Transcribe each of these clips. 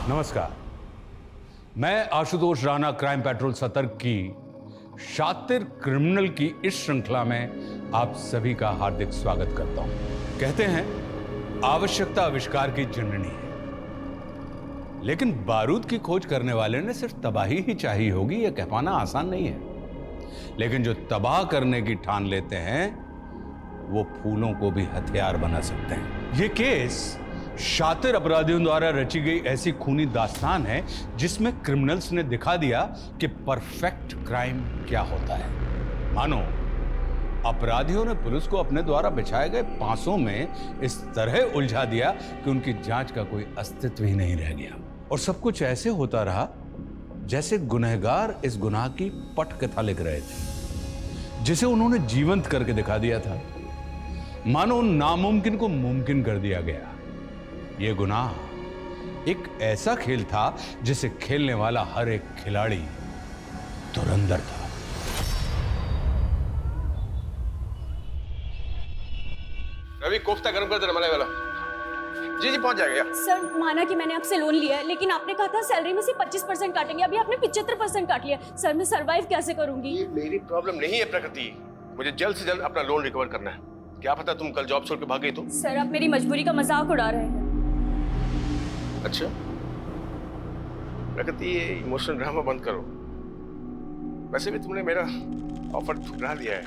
नमस्कार, मैं Ashutosh Rana crime petrol सतर्क की शातिर क्रिमिनल की इस श्रृंखला में आप सभी का हार्दिक स्वागत करता हूं। कहते हैं आवश्यकता आविष्कार की जननी है, लेकिन बारूद की खोज करने वाले ने सिर्फ तबाही ही चाहिए होगी यह कह पाना आसान नहीं है। लेकिन जो तबाह करने की ठान लेते हैं वो फूलों को भी हथियार बना सकते हैं। यह केस शातिर अपराधियों द्वारा रची गई ऐसी खूनी दास्तान है जिसमें क्रिमिनल्स ने दिखा दिया कि परफेक्ट क्राइम क्या होता है। मानो अपराधियों ने पुलिस को अपने द्वारा बिछाए गए पांसों में इस तरह उलझा दिया कि उनकी जांच का कोई अस्तित्व ही नहीं रह गया, और सब कुछ ऐसे होता रहा जैसे गुनहगार इस गुनाह की पटकथा लिख रहे थे जिसे उन्होंने जीवंत करके दिखा दिया था। मानो नामुमकिन को मुमकिन कर दिया गया। यह गुनाह एक ऐसा खेल था जिसे खेलने वाला हर एक खिलाड़ी धुरंधर था। रवि, कोफ्ता गर्म कर दे मलाई वाला। जी जी पहुंच जाएगा। सर, माना कि मैंने आपसे लोन लिया है, लेकिन आपने कहा था सैलरी में से 25% काटेंगे। अभी आपने 75% काट लिया। सर, मैं सरवाइव कैसे करूंगी? ये मेरी प्रॉब्लम नहीं है प्रकृति, मुझे जल्द से जल्द अपना लोन रिकवर करना है। क्या पता तुम कल जॉब छोड़ के भाग गई तो? सर, आप मेरी मजबूरी का मजाक उड़ा रहे हैं। अच्छा प्रकृति, ये इमोशनल ड्रामा बंद करो। वैसे भी तुमने मेरा ऑफर ठुकरा दिया है।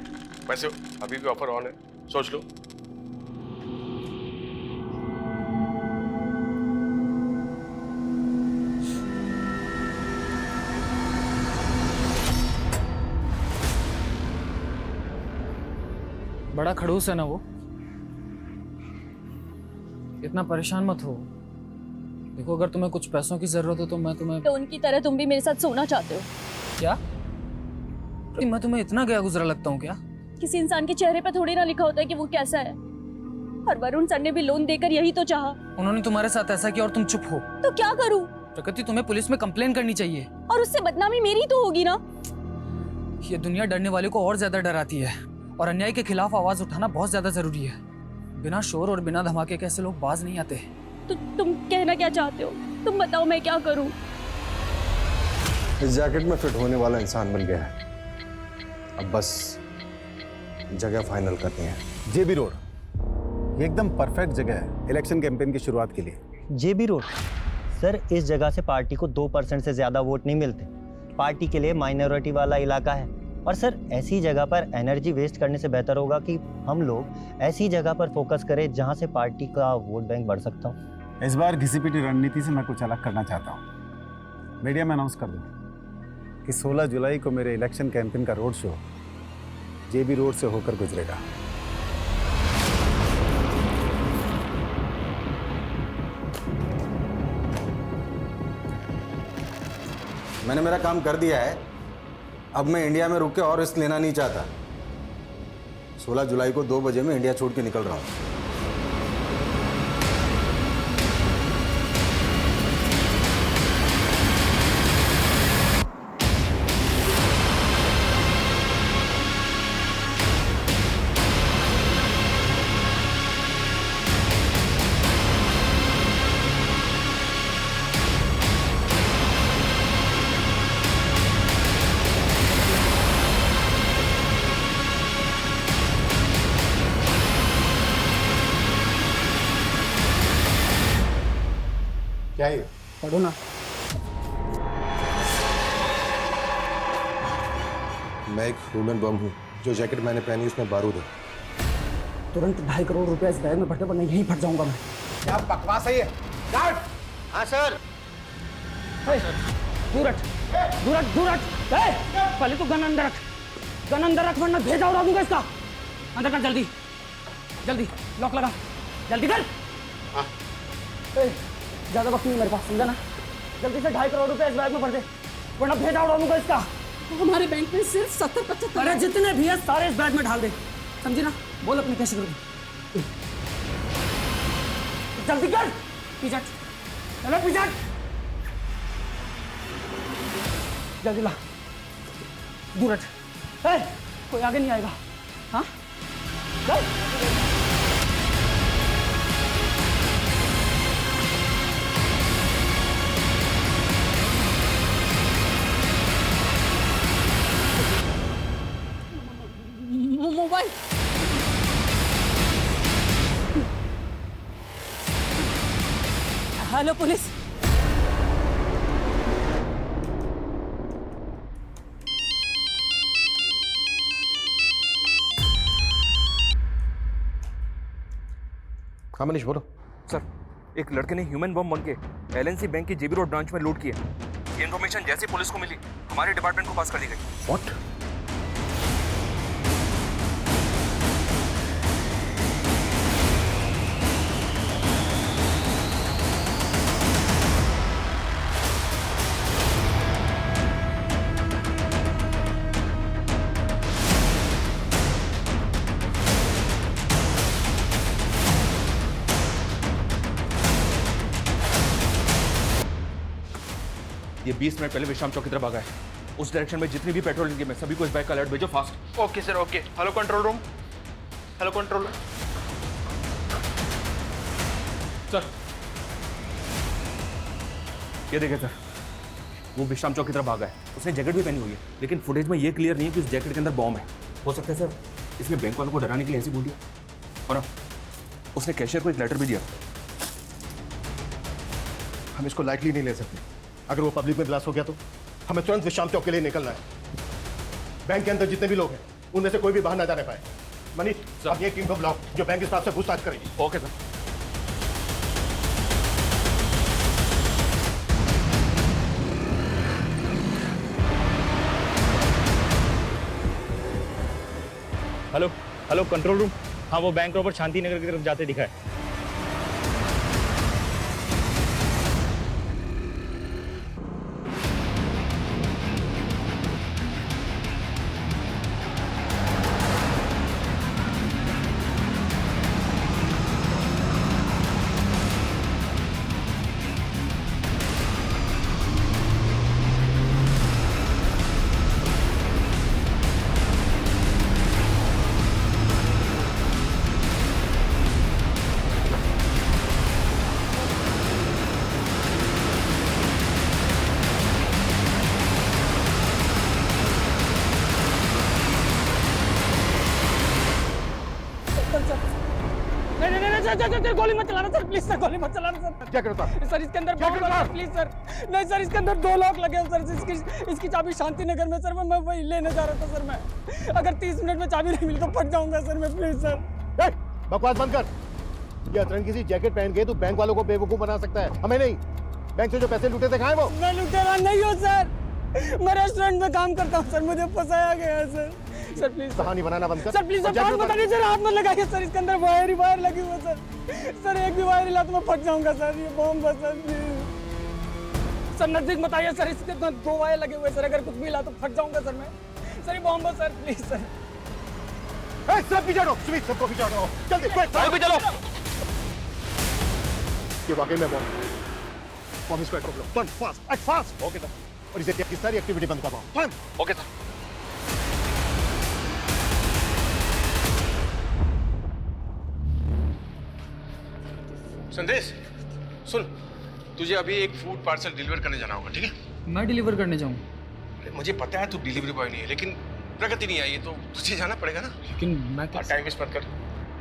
वैसे अभी भी ऑफर ऑन है, सोच लो। बड़ा खड़ूस है ना वो। इतना परेशान मत हो। देखो, अगर तुम्हें कुछ पैसों की जरूरत हो तो मैं तुम्हें... तो उनकी तरह तुम भी मेरे साथ सोना चाहते हो क्या? मैं तुम्हें इतना गया गुजरा लगता हूँ क्या? किसी इंसान के चेहरे पर थोड़ी ना लिखा होता है कि वो कैसा है। और वरुण सर ने भी लोन देकर यही तो चाहा। उन्होंने तुम्हारे साथ ऐसा किया और तुम चुप हो। तो क्या करूं? प्रकृति, तुम्हें पुलिस में कंप्लेन करनी चाहिए। और उससे बदनामी मेरी तो होगी ना। ये दुनिया डरने वाले को और ज्यादा डराती है, और अन्याय के खिलाफ आवाज उठाना बहुत ज्यादा जरूरी है। बिना शोर और बिना धमाके के ऐसे लोग बाज नहीं आते। तो तुम कहना क्या चाहते हो? तुम बताओ, मैं क्या करूं? इस जैकेट में फिट होने वाला इंसान बन गया है। अब बस जगह फाइनल करनी है। जेबी रोड एकदम परफेक्ट जगह है इलेक्शन कैंपेन की शुरुआत के लिए। जेबी रोड सर, इस जगह से पार्टी को 2% से ज्यादा वोट नहीं मिलते। पार्टी के लिए माइनॉरिटी वाला इलाका है। और सर, ऐसी जगह पर एनर्जी वेस्ट करने से बेहतर होगा कि हम लोग ऐसी जगह पर फोकस करें जहां से पार्टी का वोट बैंक बढ़ सकता हो। इस बार घिसी पिटी रणनीति से मैं कुछ अलग करना चाहता हूँ। मीडिया में अनाउंस कर दूँ कि 16 जुलाई को मेरे इलेक्शन कैंपेन का रोड शो जेबी रोड से होकर गुजरेगा। मैंने मेरा काम कर दिया है। अब मैं इंडिया में रुक के और रिस्क लेना नहीं चाहता। 16 जुलाई को 2 बजे मैं इंडिया छोड़ के निकल रहा हूँ। क्या है? पढ़ो ना। मैं एक ह्यूमन बम हूँ। जो जैकेट मैंने पहनी उसमें बारूद है। तुरंत 2.5 करोड़ रुपया इस बैग में भरते, वरना यहीं फट जाऊंगा मैं। क्या बकवास है ये? गार्ड! हाँ सर। दूर हट, दूर हट, दूर हट। पहले तो गन अंदर रख, गन अंदर रख, वरना भेजा उड़ा दूंगा इसका। अंदर कर, जल्दी जल्दी लॉक लगा, जल्दी कर। ज्यादा वक्त नहीं मेरे पास, समझा ना? जल्दी से 2.5 करोड़ रुपए इस बैग में भर दे, वरना भेजा उड़ा दूंगा इसका। हमारे बैंक में सिर्फ 70-75। अरे जितने भी है सारे इस बैग में ढाल दे, समझी ना? बोल अपनी कैसे करोगे? जल्दी कर, पीछे चलो, पीछे जल्दी ला, दूर हट। कोई आगे नहीं आएगा। हाँ, चल। Hello police. हाँ मनीष बोलो। सर, एक लड़के ने ह्यूमन बम बन के एलएनसी बैंक की जेबी रोड ब्रांच में लूट की है। ये इन्फॉर्मेशन जैसे पुलिस को मिली, हमारे डिपार्टमेंट को पास कर दी गई। व्हाट? ये 20 मिनट पहले विश्राम चौक की तरफ भागा है। उस डायरेक्शन में जितनी भी पेट्रोल गेम है, सभी को इस बाइक का अलर्ट भेजो fast. Okay sir, okay. Hello control room. Hello control room. Sir, ये देखिए सर, वो विश्राम चौक की तरफ भागा है। उसने जैकेट भी पहनी हुई है, लेकिन फुटेज में ये क्लियर नहीं है कि उस जैकेट के अंदर बॉम्ब है। हो सकता है सर इसने बैंक वालों को डराने के लिए ऐसे बोल दिया। और हाँ, उसने कैशियर को एक लेटर भी दिया। हम इसको लाइटली नहीं ले सकते। अगर वो पब्लिक में ब्लास्ट हो गया तो हमें तुरंत विश्राम चौक के लिए निकलना है। बैंक के अंदर जितने भी लोग हैं उनमें से कोई भी बाहर ना जाने पाए। मनीष, अब ये टीम को बुलाओ जो बैंक स्टाफ से पूछताछ करेगी। Okay sir. Hello hello control room. हाँ, वो बैंक रॉबर शांति नगर की तरफ जाते दिखा है। सर गोली मत चलाना सर, प्लीज सर गोली मत चलाना सर। क्या करता? सर इसके अंदर बम लगा है, प्लीज सर। नहीं सर, इसके अंदर 2 लॉक लगे हैं सर। इसकी चाबी शांति नगर में सर। मैं वही लेने जा रहा था सर। मैं अगर 30 मिनट में चाबी नहीं मिली तो फट जाऊंगा सर मैं, प्लीज सर। बकवास बंद कर। ये अतरंगी सी जैकेट पहन के तू बैंक वालों को बेवकूफ बना सकता है, हमें नहीं। बैंक से जो पैसे लूटे थे कहाँ है वो? मैं लुटेरा नहीं हूँ सर, मैं रेस्टोरेंट में काम करता हूँ सर। मुझे फंसाया गया है सर। सर प्लीज कहानी बनाना बंद कर। सर, प्लीज सर, बात बता दीजिए सर। हाथ मत लगाइए सर, इसके अंदर वायर ही वायर लगी हुई है सर। सर एक भी वायर हिला तो मैं फट जाऊंगा सर। ये बॉम्ब है सर, प्लीज सर। नजदीक मत आइए सर, इसके अंदर 2 वायर लगे हुए सर। अगर कुछ भी हिला तो फट जाऊंगा सर मैं। सर ये बॉम्ब है सर, प्लीज सर। सब पीछे हटो, सुमित सबको पीछे हटो जल्दी, क्विक चलो। ये वाकई में बॉम्ब इसको ड्रॉप लो, तुरंत fast, act fast. Okay sir. और इसे की सारी एक्टिविटी बंद करवाओ, तुरंत। Okay sir. संदेश सुन, तुझे अभी एक फूड पार्सल डिलीवर करने जाना होगा, ठीक है? मैं डिलीवर करने जाऊँ? मुझे पता है तू डिलीवरी बॉय नहीं है, लेकिन प्रगति नहीं आई है तो तुझे जाना पड़ेगा ना। लेकिन मैं टाइम वेस्ट मत कर।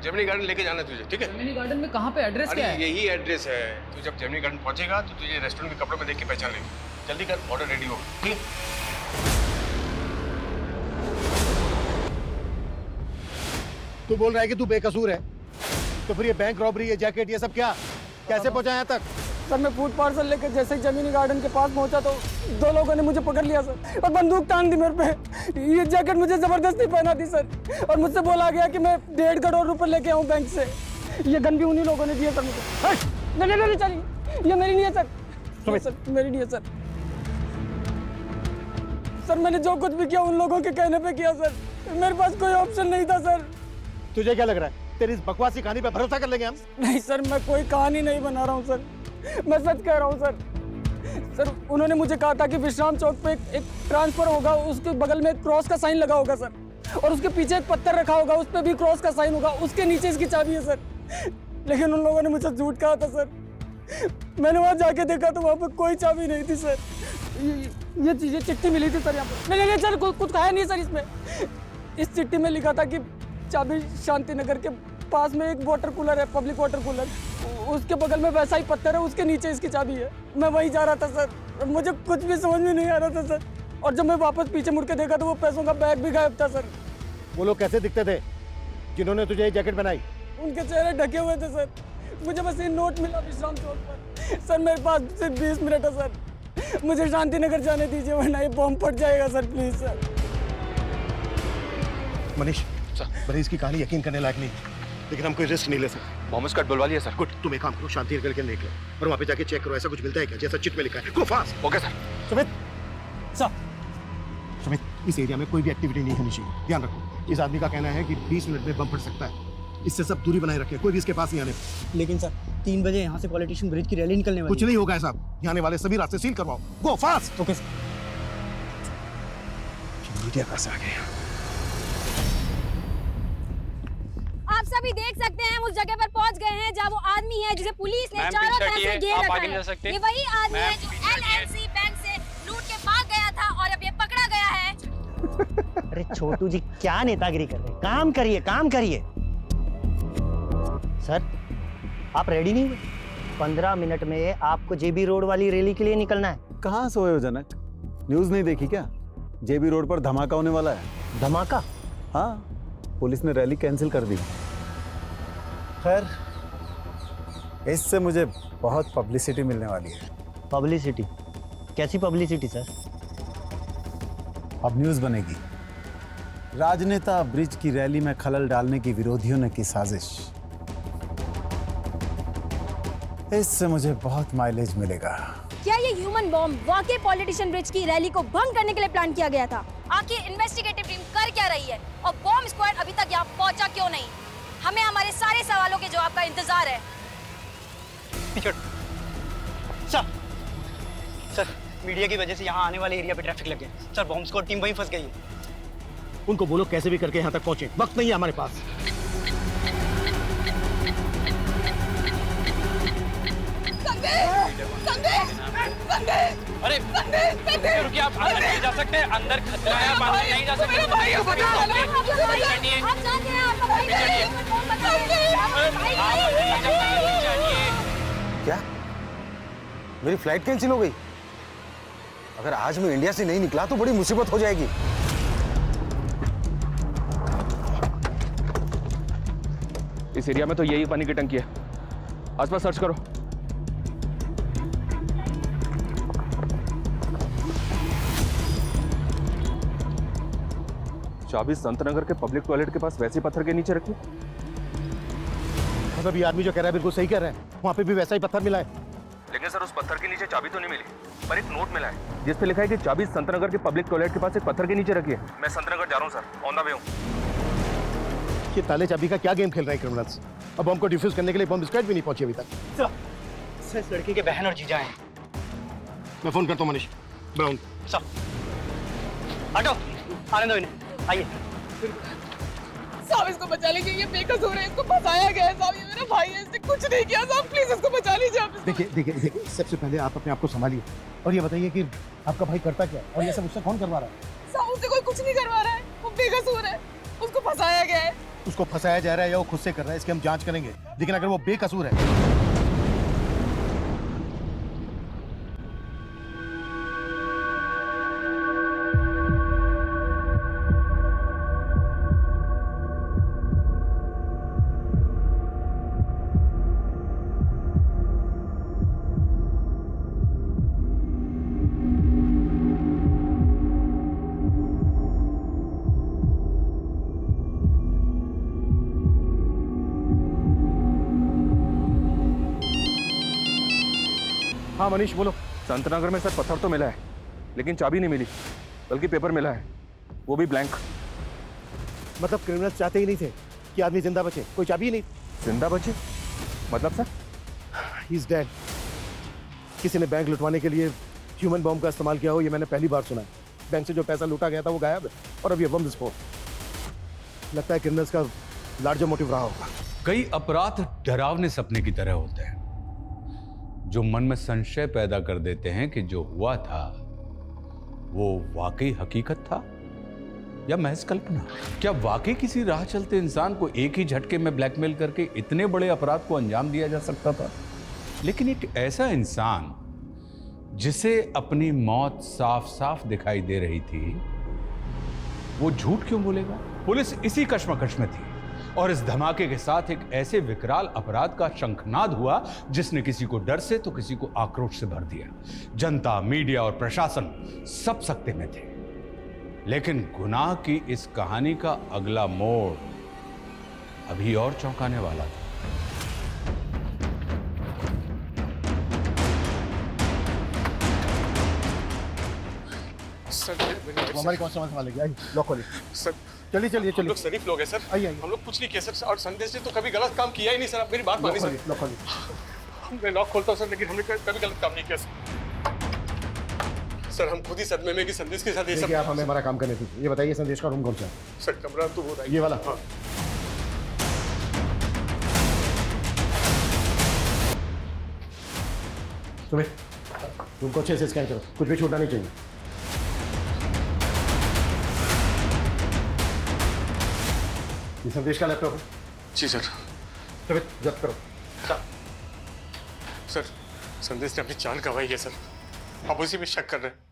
जेमिनी गार्डन लेके जाना है तुझे, ठीक है? जेमिनी गार्डन में कहाँ पे? एड्रेस अरे क्या है? यही एड्रेस है। तू जब जेमिनी गार्डन पहुंचेगा तो तुझे रेस्टोरेंट के कपड़ों में देख के पहचान लेगी। जल्दी कर, ऑर्डर रेडी हो, ठीक है? तू बोल रहा है कि तू बेकसूर है, तो फिर ये बैंक रॉबरी, ये जैकेट, ये सब क्या कैसे पहुंचा यहाँ तक? सर मैं फूड पार्सल लेकर जैसे ही जमीनी गार्डन के पास पहुंचा तो 2 लोगों ने मुझे पकड़ लिया सर, और बंदूक तान दी मेरे पे। ये जैकेट मुझे जबरदस्ती पहना दी सर, और मुझसे बोला गया कि मैं 1.5 करोड़ रुपए लेके आऊँ बैंक से। ये गन भी उन्हीं लोगों ने दिया सर मुझे। नहीं चलिए, ये मेरी नहीं है सर। सर मेरी नहीं है सर। सर मैंने जो कुछ भी किया उन लोगों के कहने पे किया सर, मेरे पास कोई ऑप्शन नहीं था सर। तुझे क्या लग रहा है तेरी इस बकवासी कहानी पे भरोसा कर लेंगे हम? नहीं सर, मैं कोई कहानी नहीं बना रहा हूँ सर, मैं सच कह रहा हूँ सर। सर उन्होंने मुझे कहा था कि विश्राम चौक पे एक ट्रांसफर होगा, उसके बगल में एक क्रॉस का साइन लगा होगा सर, और उसके पीछे एक पत्थर रखा होगा, उस पर भी क्रॉस का साइन होगा, उसके नीचे इसकी चाबी है सर। लेकिन उन लोगों ने मुझे झूठ कहा था सर। मैंने वहाँ जाके देखा तो वहाँ पे कोई चाबी नहीं थी सर। ये चीजें चिट्ठी मिली थी सर यहाँ पे। नहीं सर, कुछ है नहीं सर इसमें। इस चिट्ठी में लिखा था कि चाबी शांति नगर के पास में एक वाटर कूलर है, पब्लिक वाटर कूलर, उसके बगल में वैसा ही पत्थर है, उसके नीचे इसकी चाबी है। मैं वहीं जा रहा था सर, मुझे कुछ भी समझ में नहीं आ रहा था सर। और जब मैं वापस पीछे मुड़ के देखा तो वो पैसों का बैग भी गायब था सर। वो लोग कैसे दिखते थे जिन्होंने तुझे ये जैकेट बनाई? उनके चेहरे ढके हुए थे सर। मुझे बस ये नोट मिला विश्राम चौक पर। सर मेरे पास सिर्फ 20 मिनट है सर, मुझे शांति नगर जाने दीजिए वरना ये बॉम्ब फट जाएगा sir, please sir. Manish Manish की कहानी यकीन करने लायक नहीं, लेकिन हम कोई रिस्क नहीं ले सकते। बॉम्ब स्क्वाड बुलवा लिया सर। गुड, तुम एक काम करो, शांति निकल के निकलो और वहाँ पे जाके चेक करो ऐसा कुछ मिलता है क्या जैसा चिट में लिखा है। गो fast. Okay sir. Sumit sir, Sumit इस एरिया में कोई भी एक्टिविटी नहीं होनी चाहिए, ध्यान रखो। इस आदमी का कहना है कि 20 मिनट में बम फट सकता है, इससे सब दूरी बनाए रखें, कोई भी इसके पास नहीं आने। लेकिन सर 3 बजे यहाँ से पॉलिटिशियन ब्रिज की रैली निकलने वाली है। कुछ नहीं होगा ऐसा, यहाँ आने वाले सभी रास्ते सील करवाओ। गो फास्ट। ओके मीडिया कैसे आ गया? आप सभी देख सकते हैं हम उस जगह पर पहुंच गए हैं जहां वो आदमी है जिसे पुलिस ने चारों तरफ से घेर रखा है। ये वही आदमी है जो एलएलसी बैंक से लूट के भाग गया था और अब ये पकड़ा गया है। अरे छोटू जी क्या नेतागिरी कर रहे हैं? काम करिए, काम करिए। सर आप रेडी नहीं हुए? 15 मिनट में आपको जेबी रोड वाली रैली के लिए निकलना है। कहाँ सोए हो जनक? न्यूज़ नहीं देखी क्या? जेबी रोड पर धमाका होने वाला है। धमाका? हाँ, पुलिस ने रैली कैंसिल कर दी। खैर इससे मुझे बहुत पब्लिसिटी मिलने वाली है। पब्लिसिटी? कैसी पब्लिसिटी सर? अब न्यूज़ बनेगी, राजनेता ब्रिज की रैली में खलल डालने की विरोधियों ने की साजिश। इससे मुझे बहुत माइलेज मिलेगा। क्या ये ह्यूमन बॉम्ब वाकई पॉलिटिशियन ब्रिज की रैली को भंग करने के लिए प्लान किया गया था? आखिर इन्वेस्टिगेटिव टीम कर क्या रही है और बॉम्ब स्क्वाड अभी तक यहाँ पहुंचा क्यों नहीं? हमें हमारे सारे सवालों के जवाब का इंतजार है। सर मीडिया की वजह से यहाँ आने वाले एरिया पे ट्रैफिक लग गया सर, बॉम्ब स्क्वाड टीम वहीं फंस गई है। उनको बोलो कैसे भी करके यहाँ तक पहुंचे, वक्त नहीं है हमारे पास। अरे रुकिए, आप अंदर नहीं जा सकते, अंदर खतरा है, आप अंदर नहीं जा सकते। क्या मेरी फ्लाइट कैंसिल हो गई? अगर आज मैं इंडिया से नहीं निकला तो बड़ी मुसीबत हो जाएगी। इस एरिया में तो यही पानी की टंकी है, आसपास सर्च करो। चाबी संतनगर के पब्लिक टॉयलेट के पास वैसे पत्थर के नीचे रखी। मतलब ये आदमी जो कह रहा है बिल्कुल सही कह रहा है, वहाँ पे भी वैसा ही पत्थर मिला है। लेकिन सर उस पत्थर के नीचे चाबी तो नहीं मिली, पर एक नोट मिला है जिस पे लिखा है कि चाबी संतनगर के पब्लिक टॉयलेट के पास एक पत्थर के नीचे रखी है। मैं संतनगर जा रहा हूँ सर, ऑन द वे हूँ। ये ताले चाबी का क्या गेम खेल रहे हैं क्रिमिनल्स? अब बम को डिफ्यूज करने के लिए बम स्क्वाड भी नहीं पहुंची अभी तक। सर इस लड़की के बहन और जीजा हैं। मैं फोन करता हूँ मनीष ब्राउन। सर हटो, आने दो इन्हें, आइए। साहब इसको बचा लीजिए, ये बेकसूर है, इसको फंसाया गया है साहब, ये मेरा भाई है, इसने कुछ नहीं किया साहब, प्लीज इसको बचा लीजिए आप। देखिए सबसे पहले आप अपने आप को संभालिए और ये बताइए कि आपका भाई करता क्या और ये सब उससे कौन करवा रहा है? साहब उससे कोई कुछ नहीं करवा रहा है, वो बेकसूर है, उसको फंसाया गया है। उसको फंसाया जा रहा है या वो खुद से कर रहा है, इसकी हम जांच करेंगे, लेकिन अगर वो बेकसूर है। हाँ मनीष बोलो। संतनगर में सर पत्थर तो मिला है, लेकिन चाबी नहीं मिली, बल्कि पेपर मिला है, वो भी ब्लैंक। मतलब क्रिमिनल्स चाहते ही नहीं थे कि आदमी जिंदा बचे, कोई चाबी ही नहीं। जिंदा बचे मतलब सर? He is dead. किसी ने बैंक लुटवाने के लिए ह्यूमन बॉम्ब का इस्तेमाल किया हो, ये मैंने पहली बार सुना है। बैंक से जो पैसा लूटा गया था वो गायब है और अब ये बम विस्फोट। लगता है क्रिमिनल्स का लार्जर मोटिव रहा होगा। कई अपराध डरावने सपने की तरह होते हैं जो मन में संशय पैदा कर देते हैं कि जो हुआ था वो वाकई हकीकत था या महज कल्पना? क्या वाकई किसी राह चलते इंसान को एक ही झटके में ब्लैकमेल करके इतने बड़े अपराध को अंजाम दिया जा सकता था? लेकिन एक ऐसा इंसान जिसे अपनी मौत साफ साफ दिखाई दे रही थी, वो झूठ क्यों बोलेगा? पुलिस इसी कश्मकश में थी और इस धमाके के साथ एक ऐसे विकराल अपराध का शंखनाद हुआ जिसने किसी को डर से तो किसी को आक्रोश से भर दिया। जनता, मीडिया और प्रशासन सब सकते में थे। लेकिन गुनाह की इस कहानी का अगला मोड़ अभी और चौंकाने वाला था। सर वो हमारी कौन समझ वाले आइए लॉक खोलिए। सर चलिए चलिए हम चलिए लोग शरीफ लोग हैं सर। आइए आइए हम लोग कुछ नहीं किया सर। और संदेश ने तो कभी गलत काम किया ही नहीं सर। आप मेरी बात मानिए सर। लॉक खोलिए। मैं लॉक खोलता हूँ सर, लेकिन हमने कभी गलत काम नहीं किया सर। सर हम खुद ही सदमे में कि संदेश के साथ ये सब। आप हमें हमारा काम करने दीजिए। ये बताइए संदेश का रूम कौन सा है? सर कमरा तो वो रहा है। ये वाला? हाँ। सुमित, रूम को अच्छे से स्कैन करो, कुछ भी छूटना नहीं चाहिए। ये संदेश का लैपटॉप है? जी सर। सुमित जब्त करो। सर संदेश ने अपनी जान गंवाई है सर। आप उसी में शक कर रहे हैं।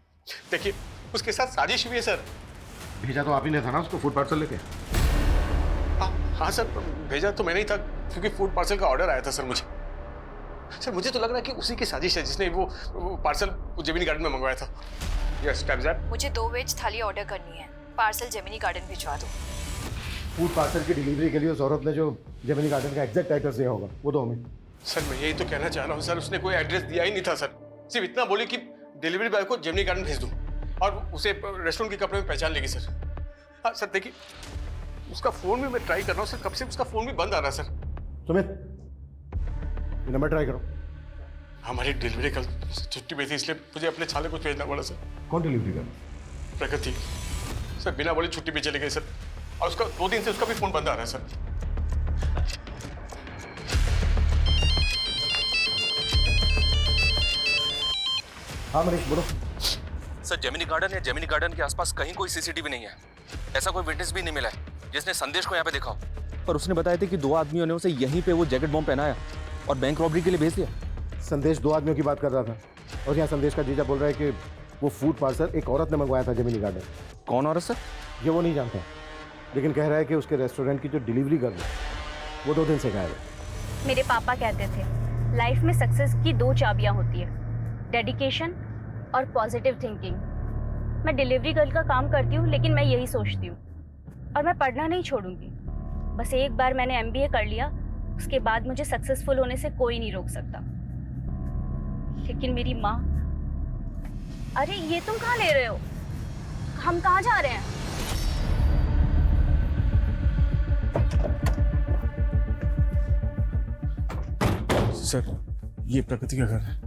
देखिए उसके साथ साजिश भी है सर। भेजा तो आप ही ने था ना उसको फूड पार्सल लेके? हाँ सर, भेजा तो मैंने ही था क्योंकि फूड पार्सल का ऑर्डर आया था सर मुझे। सर मुझे तो लग रहा है कि उसी की साजिश है जिसने वो पार्सल जेमिनी गार्डन में मंगवाया था। Yes cab. मुझे 2 वेज थाली ऑर्डर करनी है। पार्सल जेमिनी गार्डन भिजवा दो। फूड पार्सल की डिलीवरी के लिए उस औरत ने जो जेमिनी गार्डन का एग्जैक्ट एड्रेस दिया होगा वो दो हमें। सर मैं यही तो कहना चाह रहा हूँ सर, उसने कोई एड्रेस दिया ही नहीं था सर। सिर्फ इतना बोली कि डिलीवरी बॉय को जेमिनी गार्डन भेज दूँ और उसे रेस्टोरेंट के कपड़े में पहचान लेगी सर। हाँ सर देखिए उसका फोन भी मैं ट्राई कर रहा हूँ सर, कब से उसका फोन भी बंद आ रहा है सर। सुमित ये नंबर ट्राई करो। हमारी डिलीवरी कल छुट्टी पे थी इसलिए मुझे अपने छाले को भेजना पड़ा सर। कौन डिलीवरी कर? प्रकृति सर बिना बोले छुट्टी पे चले गए सर और उसका 2 दिन से उसका भी फोन बंद आ रहा है सर। हाँ मनीष बोलो। सर जेमिनी गार्डन या जेमिनी गार्डन के आसपास कहीं कोई सीसीटीवी नहीं है। ऐसा कोई विटनेस भी नहीं मिला है जिसने संदेश को यहाँ पे देखा हो। पर उसने बताया था कि 2 आदमियों ने उसे यहीं पे वो जैकेट बॉम्ब पहनाया और बैंक रॉबरी के लिए भेज दिया। संदेश 2 आदमियों की बात कर रहा था और यहाँ संदेश का जीजा बोल रहा है कि वो फूड पार्सल एक औरत ने मंगवाया था जेमिनी गार्डन। कौन औरत सर? ये वो नहीं जानता, लेकिन कह रहा है कि उसके रेस्टोरेंट की जो डिलीवरी कर वो 2 दिन से गायब है। मेरे पापा कहते थे लाइफ में सक्सेस की 2 चाबियां होती है, डेडिकेशन और पॉजिटिव थिंकिंग। मैं डिलीवरी गर्ल का काम करती हूँ लेकिन मैं यही सोचती हूँ और मैं पढ़ना नहीं छोड़ूंगी। बस एक बार मैंने MBA कर लिया, उसके बाद मुझे सक्सेसफुल होने से कोई नहीं रोक सकता। लेकिन मेरी माँ, अरे ये तुम कहाँ ले रहे हो? हम कहाँ जा रहे हैं? सर ये प्रकृति का घर है।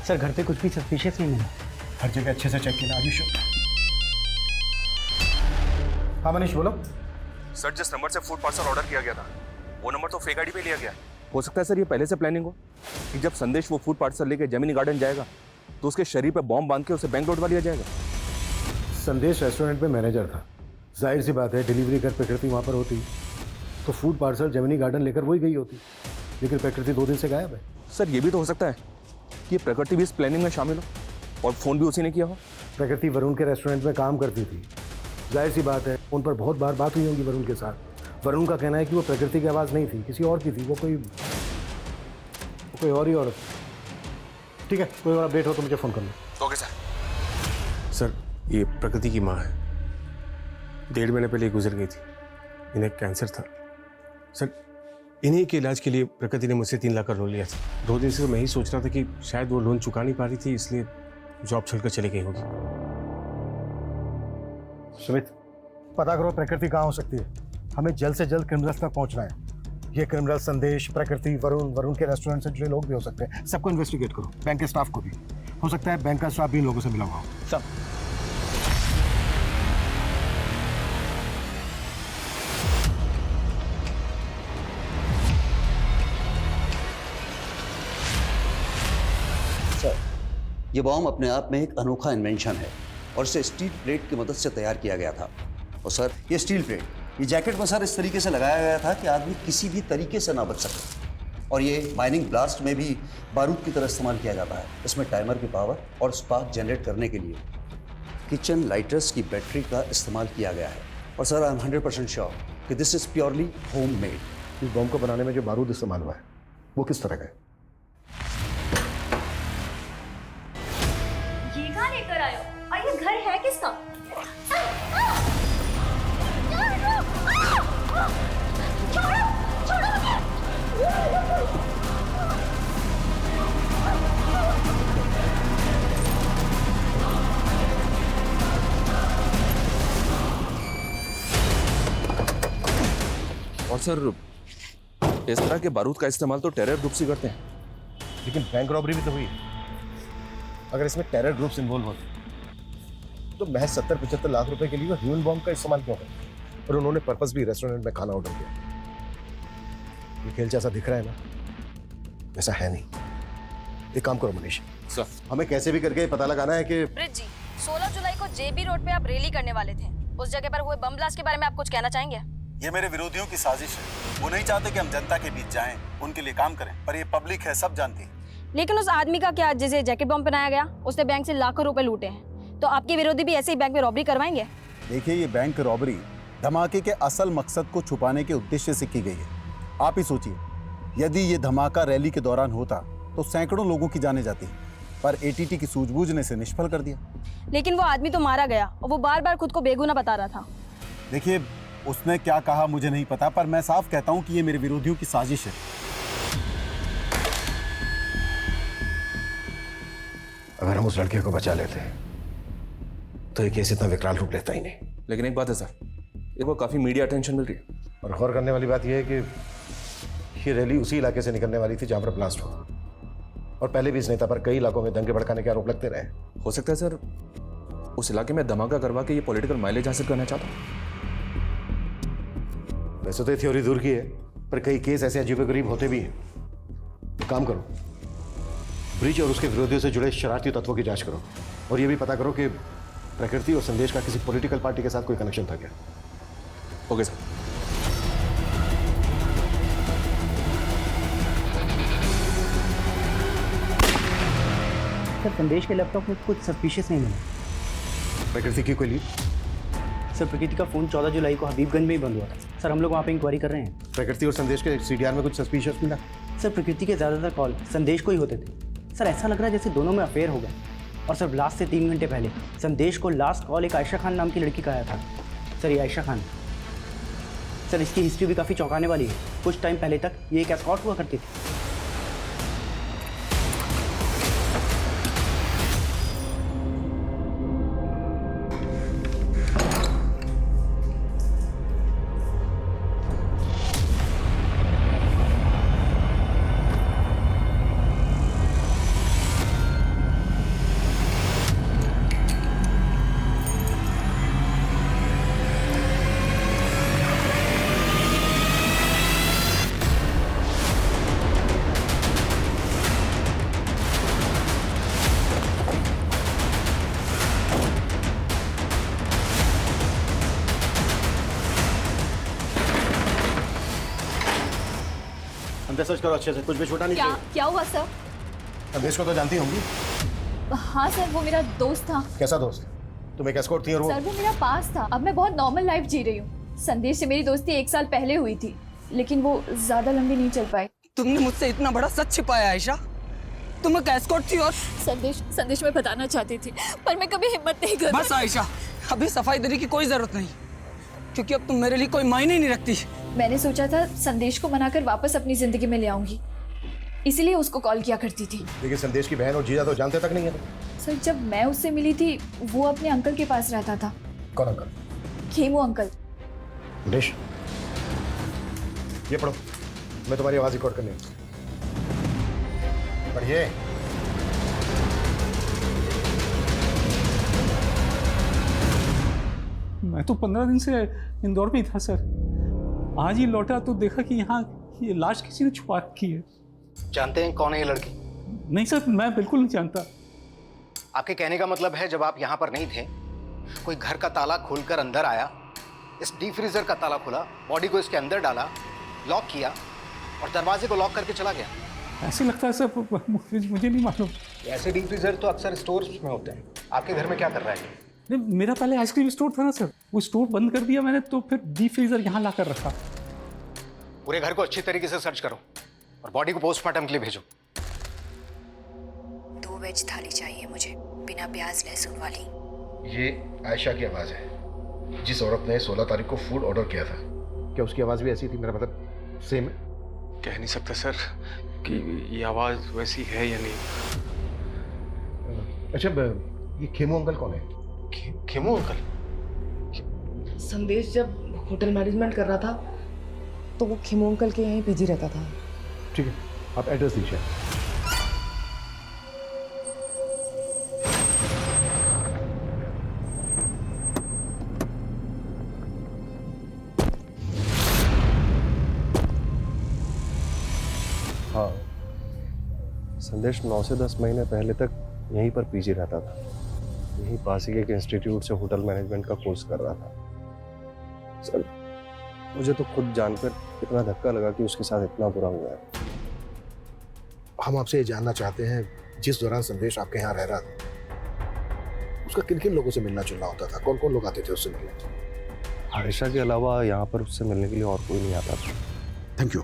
सर घर पे कुछ भी सस्पिशियस नहीं मिला। हर जगह अच्छे से चेक किया। आयुष हाँ मनीष बोलो। सर जिस नंबर से फूड पार्सल ऑर्डर किया गया था वो नंबर तो फेक आईडी पे लिया गया। हो सकता है सर ये पहले से प्लानिंग हो कि जब संदेश वो फूड पार्सल लेके जेमिनी गार्डन जाएगा तो उसके शरीर पे बॉम्ब बांध के उसे बैंक लौटवा लिया जाएगा। संदेश रेस्टोरेंट में मैनेजर था, जाहिर सी बात है डिलीवरी कर प्रकृति वहाँ पर होती तो फूड पार्सल जेमिनी गार्डन लेकर वही गई होती, लेकिन प्रकृति 2 दिन से गायब है। सर ये भी तो हो सकता है कि प्रकृति भी इस प्लानिंग में शामिल हो और फोन भी उसी ने किया हो। प्रकृति वरुण के रेस्टोरेंट में काम करती थी, जाहिर सी बात है उन पर बहुत बार बात हुई होगी वरुण के साथ। वरुण का कहना है कि वो प्रकृति की आवाज़ नहीं थी, किसी और की थी, वो कोई और ही औरत। ठीक है, कोई और अपडेट हो तो मुझे फ़ोन कर लो। Okay sir. सर ये प्रकृति की माँ है, 1.5 महीने पहले गुजर गई थी, इन्हें कैंसर था। सर इन्हीं के इलाज के लिए प्रकृति ने मुझसे 3 लाख का लोन लिया था। 2 दिन से मैं ही सोच रहा था कि शायद वो लोन चुका नहीं पा रही थी, इसलिए जॉब छोड़कर चली गई होगी। सुमित पता करो प्रकृति कहाँ हो सकती है, हमें जल्द से जल्द क्रिमिनल्स तक पहुँचना है। ये क्रिमिनल संदेश, प्रकृति, वरुण के रेस्टोरेंट से जुड़े लोग भी हो सकते हैं। सबको इन्वेस्टिगेट करो, बैंक के स्टाफ को भी। हो सकता है बैंक का स्टाफ भी इन लोगों से मिला हुआ हो। सब सर, ये बॉम्ब अपने आप में एक अनोखा इन्वेंशन है और इसे स्टील प्लेट की मदद से तैयार किया गया था। और सर, ये स्टील प्लेट, ये जैकेट में सर इस तरीके से लगाया गया था कि आदमी किसी भी तरीके से ना बच सके। और ये माइनिंग ब्लास्ट में भी बारूद की तरह इस्तेमाल किया जाता है। इसमें टाइमर की पावर और स्पार्क जनरेट करने के लिए किचन लाइटर्स की बैटरी का इस्तेमाल किया गया है। और सर, आई एम 100% श्योर कि this is purely home made. इस बॉम्ब को बनाने में जो बारूद इस्तेमाल हुआ है वो किस तरह का है? ये कहाँ लेकर आए हो? और ये घर है किसका? और सर, इस तरह के बारूद का इस्तेमाल तो टेरर ग्रुप्स ही करते हैं। लेकिन बैंक रॉबरी भी तो हुई। अगर इसमें टेरर ग्रुप्स इन्वॉल्व होते तो महज 70-75 लाख रुपए के लिए वो ह्यूमन बॉम्ब का इस्तेमाल क्यों करते? और उन्होंने पर्पस भी रेस्टोरेंट में खाना ऑर्डर किया। ये खेल जैसा दिख रहा है ना, वैसा है नहीं। एक काम करो मनीष, सर, हमें कैसे भी करके पता लगाना है कि ब्रिज जी, 16 जुलाई को जेबी रोड पे आप रैली करने वाले थे। उस जगह पर हुए बम ब्लास्ट के बारे में आप कुछ कहना चाहेंगे? ये मेरे विरोधियों की साजिश है। वो नहीं चाहते कि हम जनता के बीच जाएं, उनके लिए काम करें, पर ये पब्लिक है, सब जानती है। लेकिन उस आदमी का क्या, जिसे जैकेट बॉम्ब पहनाया गया, उसने बैंक से लाखों रुपए लूटे हैं। तो आपके विरोधी भी ऐसे ही बैंक में रॉबरी करवाएंगे? देखिए, ये बैंक रॉबरी धमाके के असल मकसद को छुपाने के उद्देश्य से की गई है। आप ही सोचिए, यदि ये धमाका रैली के दौरान होता तो सैकड़ों लोगों की जाने जाती, पर एटीटी की सूझबूझ ने इसे निष्फल कर दिया। लेकिन वो आदमी तो मारा गया और वो बार बार खुद को बेगुनाह बता रहा था। देखिए, उसने क्या कहा मुझे नहीं पता, पर मैं साफ कहता हूं कि ये मेरे विरोधियों की साजिश है। अगर हम उस लड़के को बचा लेते तो ये केस इतना विकराल रूप लेता ही नहीं। लेकिन एक बात है सर, इनको काफी मीडिया अटेंशन मिल रही है। और गौर करने वाली बात यह है कि ये रैली उसी इलाके से निकलने वाली थी जहां पर ब्लास्ट हुआ। और पहले भी इस नेता पर कई इलाकों में दंगे भड़काने के आरोप लगते रहे। हो सकता है सर, उस इलाके में धमाका करवा के ये पॉलिटिकल माइलेज हासिल करना चाहता हूँ। वैसे तो ये थ्योरी दूर की है, पर कई केस ऐसे अजीबोगरीब होते भी हैं। तो काम करो, ब्रिज और उसके विरोधियों से जुड़े शरारती तत्वों की जांच करो और ये भी पता करो कि प्रकृति और संदेश का किसी पॉलिटिकल पार्टी के साथ कोई कनेक्शन था क्या। Okay sir. सर, संदेश के लैपटॉप में कुछ सस्पिशियस नहीं मिला। प्रकृति की कोई लीड? सर, प्रकृति का फोन 14 जुलाई को हबीबगंज में ही बंद हुआ था। सर, हम लोग वहाँ पे इंक्वायरी कर रहे हैं। प्रकृति और संदेश के सीडीआर में कुछ सस्पिशियस मिला? सर, प्रकृति के ज़्यादातर कॉल संदेश को ही होते थे। सर, ऐसा लग रहा है जैसे दोनों में अफेयर हो गया। और सर, ब्लास्ट से 3 घंटे पहले संदेश को लास्ट कॉल एक आयशा खान नाम की लड़की का आया था। सर, ये आयशा खान, सर, इसकी हिस्ट्री भी काफ़ी चौंकाने वाली है। कुछ टाइम पहले तक ये एक एस्कॉर्ट हुआ करती थी। अंदर सर्च करो अच्छे से, कुछ भी छोटा नहीं चाहिए। क्या हुआ सर? संदेश को तो जानती होंगी। हाँ सर, वो मेरा दोस्त था। कैसा दोस्त? तुम एक एस्कॉर्ट थी और सर, वो मेरा पास था। अब मैं बहुत नॉर्मल लाइफ जी रही हूँ। संदेश से मेरी दोस्ती 1 साल पहले हुई थी, लेकिन वो ज्यादा लंबी नहीं चल पाई। तुमने मुझसे इतना बड़ा सच छिपाया आयशा। तुम एक एस्कॉर्ट थी और संदेश में बताना चाहती थी, पर मैं कभी हिम्मत नहीं कर। बस आयशा, अभी सफाई देने की कोई जरूरत नहीं, क्योंकि अब तुम मेरे लिए कोई मायने नहीं रखती। मैंने सोचा था संदेश को मनाकर वापस अपनी जिंदगी में ले आऊंगी, इसीलिए उसको कॉल किया करती थी। लेकिन संदेश की बहन और जीजा तो जानते तक नहीं है। सर, जब मैं उससे मिली थी वो अपने अंकल के पास रहता था। कौन अंकल? खेमू अंकल। मनीष, ये पढ़ो। मैं तुम्हारी आवाज रिकॉर्ड करनी पढ़िए। मैं तो 15 दिन से इंदौर में ही था सर। आज ही लौटा तो देखा कि यहाँ ये लाश किसी ने छुपा रखी है। जानते हैं कौन है ये लड़की? नहीं सर, मैं बिल्कुल नहीं जानता। आपके कहने का मतलब है जब आप यहाँ पर नहीं थे, कोई घर का ताला खोलकर अंदर आया, इस डीप फ्रीजर का ताला खोला, बॉडी को इसके अंदर डाला, लॉक किया और दरवाजे को लॉक करके चला गया। ऐसे लगता है सर, मुझे नहीं मालूम। ऐसे डीप फ्रीजर तो अक्सर स्टोर में होते हैं। आपके घर में क्या कर रहा है? नहीं, मेरा पहले आइसक्रीम स्टोर था ना सर, वो स्टोर बंद कर दिया मैंने, तो फिर डीप फ्रीजर यहाँ ला कर रखा। पूरे घर को अच्छी तरीके से सर्च करो और बॉडी को पोस्टमार्टम के लिए भेजो। 2 वेज थाली चाहिए मुझे, बिना प्याज लहसुन वाली। ये आयशा की आवाज है, जिस औरत ने 16 तारीख को फूड ऑर्डर किया था। क्या उसकी आवाज भी ऐसी थी? मेरा मतलब सेम है? कह नहीं सकता सर कि ये आवाज़ वैसी है या नहीं। अच्छा, ये खेमू अंकल कौन है? खेमू अंकल? संदेश जब होटल मैनेजमेंट कर रहा था तो वो खेमू अंकल के यहीं पीजी रहता था। ठीक है, आप एड्रेस दीजिए। हाँ, संदेश 9 से 10 महीने पहले तक यहीं पर पीजी रहता था। यहीं पास ही एक इंस्टीट्यूट से होटल मैनेजमेंट का कोर्स कर रहा था। सर, मुझे तो खुद जानकर इतना धक्का लगा कि उसके साथ इतना बुरा हुआ है। हम आपसे ये जानना चाहते हैं, जिस दौरान संदेश आपके यहाँ रह रहा था, उसका किन किन लोगों से मिलना जुलना होता था? कौन कौन लोग आते थे उससे मिलने? आयशा के अलावा यहाँ पर उससे मिलने के लिए और कोई नहीं आता था। Thank you.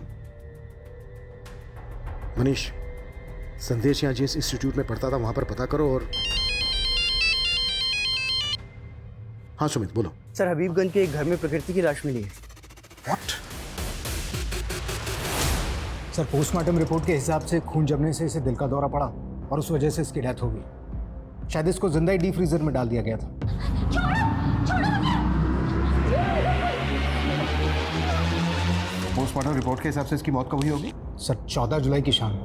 मनीष, संदेश यहाँ जिस इंस्टीट्यूट में पढ़ता था वहां पर पता करो। और हाँ सुमित, बोलो। सर, हबीबगंज के एक घर में प्रकृति की लाश मिली है। What? सर, पोस्टमार्टम रिपोर्ट के हिसाब से खून जमने से इसे दिल का दौरा पड़ा और उस वजह से इसकी डेथ हो गई। शायद इसको जिंदा ही डीप फ्रीजर में डाल दिया गया था। पोस्टमार्टम रिपोर्ट के हिसाब से इसकी मौत कब हुई होगी? सर, 14 जुलाई की शाम।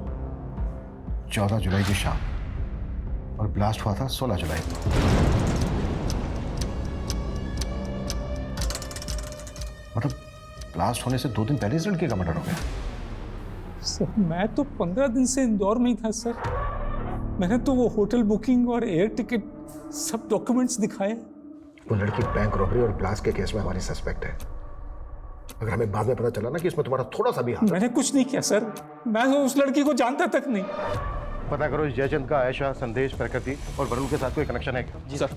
14 जुलाई की शाम, और ब्लास्ट हुआ था 16 जुलाई को। मतलब ब्लास्ट होने से 2 दिन पहले इस लड़के का मर्डर हो गया। सर, मैं तो 15 दिन से इंदौर में ही था सर। मैंने तो वो होटल बुकिंग और एयर टिकट सब डॉक्यूमेंट्स दिखाए। वो लड़की बैंक रॉबरी और ब्लास्ट के केस में हमारी सस्पेक्ट है। अगर हमें बाद में पता चला ना कि इसमें तुम्हारा थोड़ा सा भी हाथ। मैंने कुछ नहीं किया सर, मैं तो उस लड़की को जानता तक नहीं। पता करो इस जयचंद का आयशा, संदेश, प्रकृति और वरुण के साथ कोई कनेक्शन है क्या? जी सर।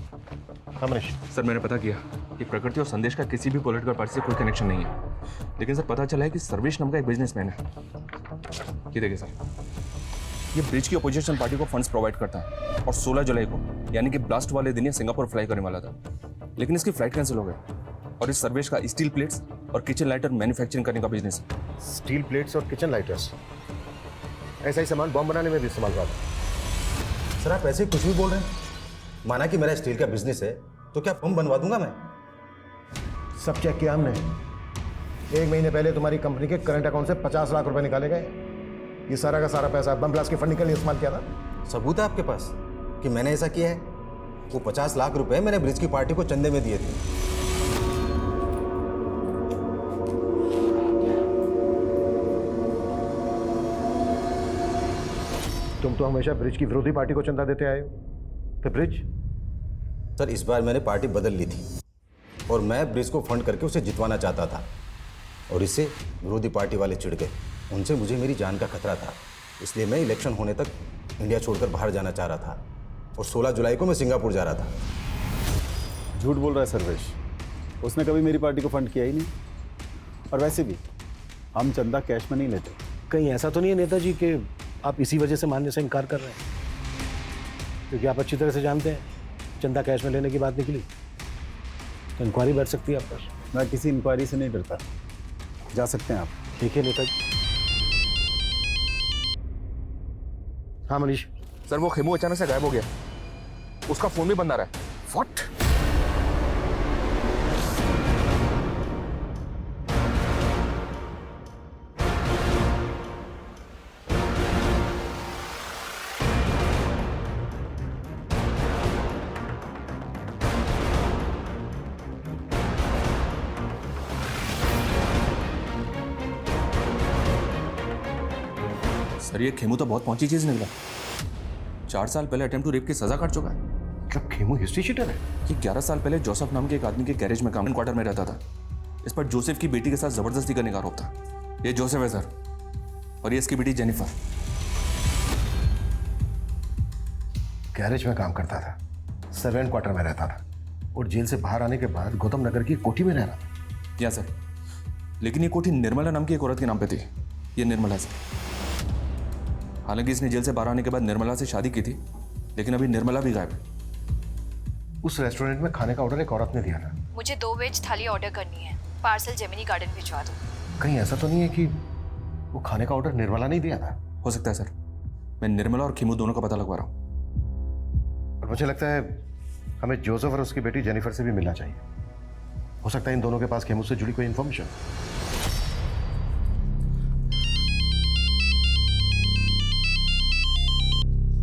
हाँ मनीष। सर, मैंने पता किया कि प्रकृति और संदेश का किसी भी पॉलिटिकल पार्टी से कोई कनेक्शन नहीं है, लेकिन सर पता चला है कि सर्वेश नाम का एक बिजनेसमैन है। ये देखिए सर, ये ब्रिज की अपोजिशन पार्टी को फंड्स प्रोवाइड करता है और 16 जुलाई को यानी कि ब्लास्ट वाले दिन ये सिंगापुर फ्लाई करने वाला था, लेकिन इसकी फ्लाइट कैंसिल हो गई। और इस सर्वेश का स्टील प्लेट्स और किचन लाइटर मैन्युफैक्चरिंग करने का बिजनेस है। स्टील प्लेट्स और किचन लाइटर्स, ऐसा ही सामान बॉम्ब बनाने में भी इस्तेमाल हुआ था। सर, आप ऐसे कुछ भी बोल रहे हैं। माना कि मेरा स्टील का बिजनेस है तो क्या बम बनवा दूंगा मैं? सब चेक किया हमने। 1 महीने पहले तुम्हारी कंपनी के करंट अकाउंट से 50 लाख रुपए निकाले गए। ये सारा का सारा पैसा बम ब्लास्ट के फंडिंग के लिए इस्तेमाल किया था। सबूत है आपके पास कि मैंने ऐसा किया है? वो 50 लाख रुपए मैंने ब्रिज की पार्टी को चंदे में दिए थे। तुम तो हमेशा ब्रिज की विरोधी पार्टी को चंदा देते आए हो। तो ब्रिज? सर, इस बार मैंने पार्टी बदल ली थी और मैं ब्रिज को फंड करके उसे जितवाना चाहता था, और इससे विरोधी पार्टी वाले चिढ़ गए। उनसे मुझे मेरी जान का खतरा था, इसलिए मैं इलेक्शन होने तक इंडिया छोड़कर बाहर जाना चाह रहा था और 16 जुलाई को मैं सिंगापुर जा रहा था। झूठ बोल रहा है सर्वेश, उसने कभी मेरी पार्टी को फंड किया ही नहीं। और वैसे भी हम चंदा कैश में नहीं लेते। कहीं ऐसा तो नहीं है नेताजी कि आप इसी वजह से मानने से इनकार कर रहे हैं? क्योंकि आप अच्छी तरह से जानते हैं चंदा कैश में लेने की बात निकली तो इंक्वायरी बढ़ सकती है आप पर। मैं किसी इंक्वायरी से नहीं डरता, जा सकते हैं आप। ठीक है नेताजी। हाँ मनीष। सर, वो खेमू अचानक से गायब हो गया, उसका फोन भी बंद आ रहा है। What? सर ये खेमू तो बहुत पहुंची चीज निकला। 4 साल पहले अटेम्प्ट टू रेप की सजा काट चुका है। मतलब खेमू हिस्ट्री शीटर है? ये 11 साल पहले जोसेफ नाम के एक आदमी के गैरेज में काम क्वार्टर में रहता था। इस पर जोसेफ की बेटी के साथ जबरदस्ती करने का आरोप था। ये जोसेफ है सर, और ये इसकी बेटी जेनिफर। गैरेज में काम करता था, सर्वेंट क्वार्टर में रहता था, और जेल से बाहर आने के बाद गौतम नगर की कोठी में रह रहा था। या सर, लेकिन ये कोठी निर्मला नाम की एक औरत के नाम पे थी। ये निर्मला सर। हालांकि इसने जेल से बाहर आने के बाद निर्मला से शादी की थी, लेकिन अभी निर्मला भी गायब है। उस रेस्टोरेंट में खाने का ऑर्डर एक औरत ने दिया था। मुझे 2 वेज थाली ऑर्डर करनी है, पार्सल जेमिनी गार्डन भिजवा दो। कहीं ऐसा तो नहीं है कि वो खाने का ऑर्डर निर्मला नहीं दिया था? हो सकता है सर, मैं निर्मला और खेमू दोनों का पता लगवा रहा हूँ। और मुझे लगता है हमें जोसेफ और उसकी बेटी जेनिफर से भी मिलना चाहिए। हो सकता है इन दोनों के पास खेमू से जुड़ी कोई इंफॉर्मेशन।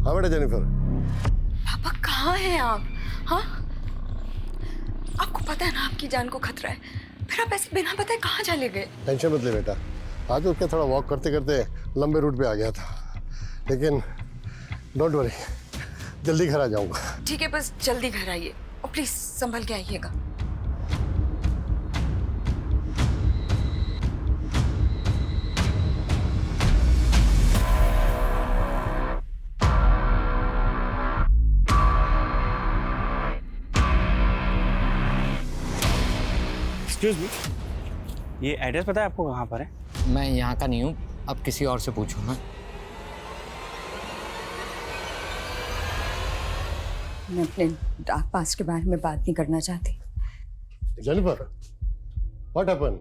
हाँ बेटा जेनिफर। पापा कहाँ हैं आप? हाँ, आपको पता है ना आपकी जान को खतरा है, फिर आप ऐसे बिना बताए कहाँ चले गए? टेंशन मत ले बेटा, आज उठ के थोड़ा वॉक करते करते लंबे रूट पे आ गया था, लेकिन डोंट वरी, जल्दी घर आ जाऊंगा। ठीक है, बस जल्दी घर आइए और प्लीज संभल के आइएगा। एक्सक्यूज मी, ये एड्रेस पता है आपको कहाँ पर है? मैं यहाँ का नहीं हूँ, अब किसी और से पूछो ना। मैं अपने डार्क पास्ट के बारे में बात नहीं करना चाहती। Jennifer, what happened?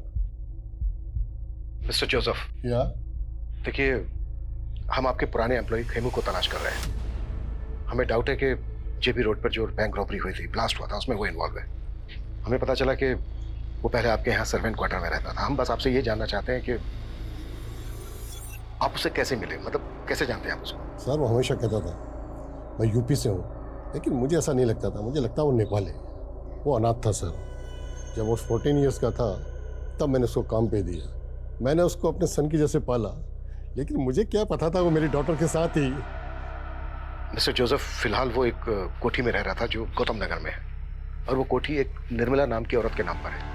Mister Joseph. या? देखिए, हम आपके पुराने एम्प्लॉय खेमू को तलाश कर रहे हैं। हमें डाउट है कि जेबी रोड पर जो बैंक रॉबरी हुई थी, ब्लास्ट हुआ था, उसमें वो इन्वॉल्व है। हमें पता चला कि वो पहले आपके यहाँ सर्वेंट क्वार्टर में रहता था। हम बस आपसे ये जानना चाहते हैं कि आप उससे कैसे मिले, मतलब कैसे जानते हैं आप उसको? सर वो हमेशा कहता था मैं यूपी से हूँ, लेकिन मुझे ऐसा नहीं लगता था। मुझे लगता वो नेपाली है। वो अनाथ था सर। जब वो 14 ईयर्स का था तब मैंने उसको काम पे दिया। मैंने उसको अपने सन की जैसे पाला, लेकिन मुझे क्या पता था वो मेरी डॉटर के साथ ही। मिस्टर जोसेफ, फिलहाल वो एक कोठी में रह रहा था जो गौतम नगर में है, और वो कोठी एक निर्मला नाम की औरत के नाम पर है।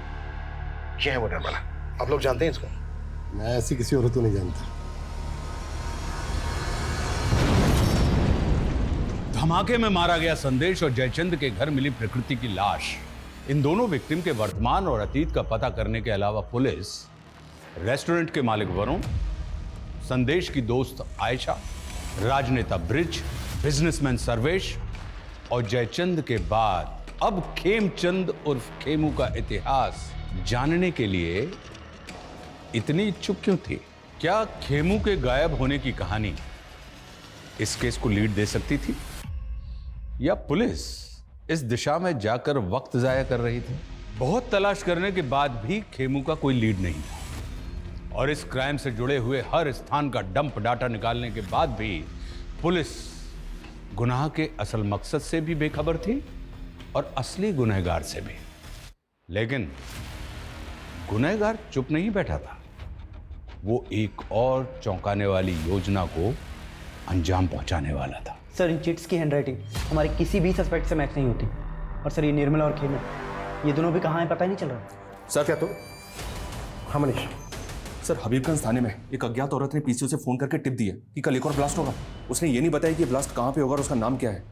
ये है वो निर्मला। आप लोग जानते हैं इसको? मैं ऐसी किसी औरत को नहीं जानता। धमाके में मारा गया संदेश और जयचंद के घर मिली प्रकृति की लाश, इन दोनों विक्टिम के वर्तमान और अतीत का पता करने के अलावा पुलिस रेस्टोरेंट के मालिक वरुण, संदेश की दोस्त आयशा, राजनेता ब्रिज, बिजनेसमैन सर्वेश और जयचंद के बाद अब खेमचंद उर्फ खेमू का इतिहास जानने के लिए इतनी इच्छुक क्यों थी? क्या खेमू के गायब होने की कहानी इस केस को लीड दे सकती थी, या पुलिस इस दिशा में जाकर वक्त जाया कर रही थी? बहुत तलाश करने के बाद भी खेमू का कोई लीड नहीं था, और इस क्राइम से जुड़े हुए हर स्थान का डंप डाटा निकालने के बाद भी पुलिस गुनाह के असल मकसद से भी बेखबर थी और असली गुनहगार से भी। लेकिन गुनहगार चुप नहीं बैठा था, वो एक और चौंकाने वाली योजना को अंजाम पहुंचाने वाला था। सर, इन चिट्स की हैंडराइटिंग हमारे किसी भी सस्पेक्ट से मैच नहीं होती। और सर, ये निर्मला और खेमू, ये दोनों भी कहाँ हैं पता ही नहीं चल रहा। सर क्या? तो हाँ मनीष। सर, हबीबगंज थाने में एक अज्ञात औरत ने पीसीओ से फोन करके टिप दी है कि कल एक और ब्लास्ट होगा। उसने ये नहीं बताया कि ब्लास्ट कहाँ पे होगा और उसका नाम क्या है,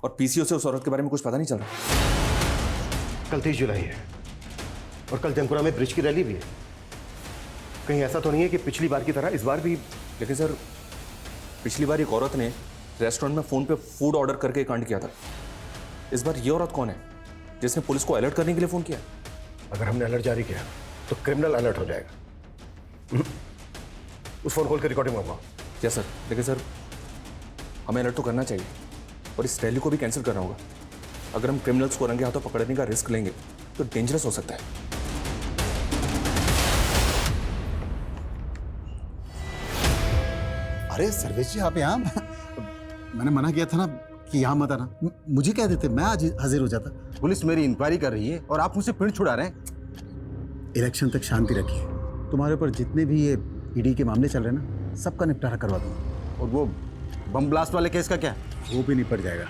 और पीसीओ से उस औरत के बारे में कुछ पता नहीं चल रहा। कल 30 जुलाई है और कल जमपुरा में ब्रिज की रैली भी है। कहीं ऐसा तो नहीं है कि पिछली बार की तरह इस बार भी? लेकिन सर, पिछली बार एक औरत ने रेस्टोरेंट में फोन पे फूड ऑर्डर करके कांड किया था। इस बार ये औरत कौन है जिसने पुलिस को अलर्ट करने के लिए फोन किया? अगर हमने अलर्ट जारी किया तो क्रिमिनल अलर्ट हो जाएगा। उस फोन कॉल की रिकॉर्डिंग मंगवाओ। Yes sir. लेकिन सर, हमें अलर्ट तो करना चाहिए और इस रैली को भी कैंसिल करना होगा। अगर हम क्रिमिनल्स को रंगे हाथों पकड़ने का रिस्क लेंगे तो डेंजरस हो सकता है। अरे सर्वेश जी, आप यहाँ? मैंने मना किया था ना कि यहाँ मत आना। मुझे क्या देते, मैं आज हाजिर हो जाता। पुलिस मेरी इंक्वायरी कर रही है और आप मुझसे पिंड छुड़ा रहे हैं। इलेक्शन तक शांति रखिए। तुम्हारे ऊपर जितने भी ये ईडी के मामले चल रहे हैं ना, सबका निपटारा करवा दूंगा। और वो बम ब्लास्ट वाले केस का क्या? वो भी निपट जाएगा।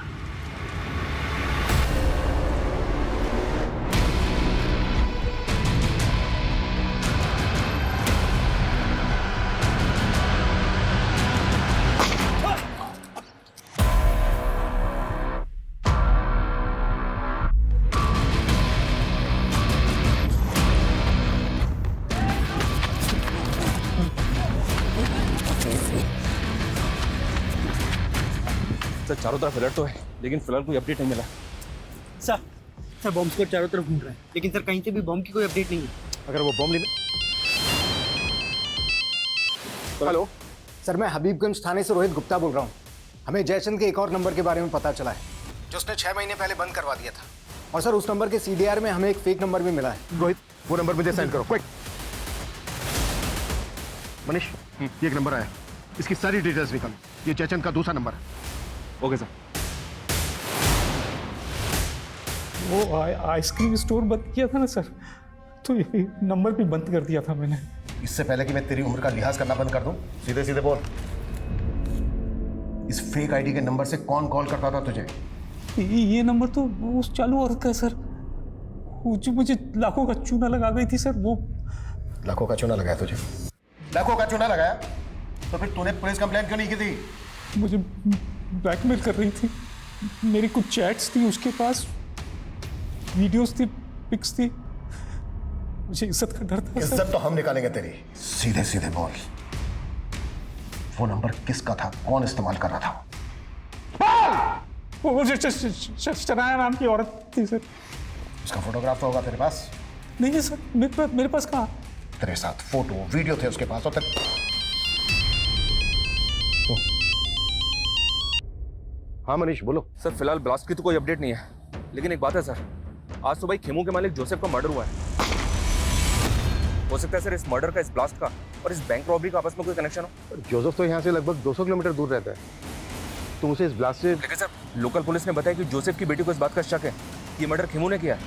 सर चारों तरफ अलर्ट तो है, लेकिन फिलहाल कोई अपडेट नहीं मिला। सर बॉम्ब स्क्वाड चारों तरफ घूम रहा है, लेकिन सर कहीं से भी बॉम्ब की कोई अपडेट नहीं है। अगर वो बॉम्ब लेने हेलो सर, मैं हबीबगंज थाने से रोहित गुप्ता बोल रहा हूँ। हमें जयचंद के एक और नंबर के बारे में पता चला है जो उसने 6 महीने पहले बंद करवा दिया था। और सर उस नंबर के CDR में हमें एक फेक नंबर भी मिला है। रोहित, वो नंबर मुझे सेंड करो क्विक। मनीष, ये एक नंबर आया, इसकी सारी डिटेल्स निकालो। ये जयचंद का दूसरा नंबर है। Okay sir. वो आइसक्रीम स्टोर बंद किया था ना सर, तो ये नंबर भी बंद कर दिया था मैंने। इससे पहले कि मैं तेरी उम्र का लिहाज करना बंद कर दूं, सीधे सीधे बोल, इस फेक आईडी के नंबर से कौन कॉल करता था तुझे? ये नंबर तो उस चालू औरत का है सर, वो जो मुझे लाखों का चूना लगा गई थी सर। वो लाखों का चूना लगाया तुझे? लाखों का चूना लगाया तो फिर तूने पुलिस कंप्लेंट क्यों नहीं की थी? मुझे ब्लैकमेल कर रही थी, मेरी कुछ चैट्स थी उसके पास, वीडियोस थी, पिक्स थी, मुझे इज्जत का डर था। इज्जत तो हम निकालेंगे तेरी। सीधे सीधे बोल, वो नंबर किसका था, कौन इस्तेमाल कर रहा था? वो शनाया नाम की औरत थी सर। उसका फोटोग्राफ तो होगा तेरे पास? नहीं है सर, मेरे पास कहाँ? तेरे साथ फोटो वीडियो थे उसके पास। और हाँ मनीष बोलो। सर फिलहाल ब्लास्ट की तो कोई अपडेट नहीं है, लेकिन एक बात है सर, आज सुबह खेमू के मालिक जोसेफ का मर्डर हुआ है। हो सकता है सर इस मर्डर का, इस ब्लास्ट का और इस बैंक रॉबरी का आपस में कोई कनेक्शन हो। जोसेफ तो यहाँ से लगभग 200 किलोमीटर दूर रहता है, तुम उसे इस ब्लास्ट से। लेकिन सर लोकल पुलिस ने बताया कि जोसेफ की बेटी को इस बात का शक है कि ये मर्डर खेमू ने किया है।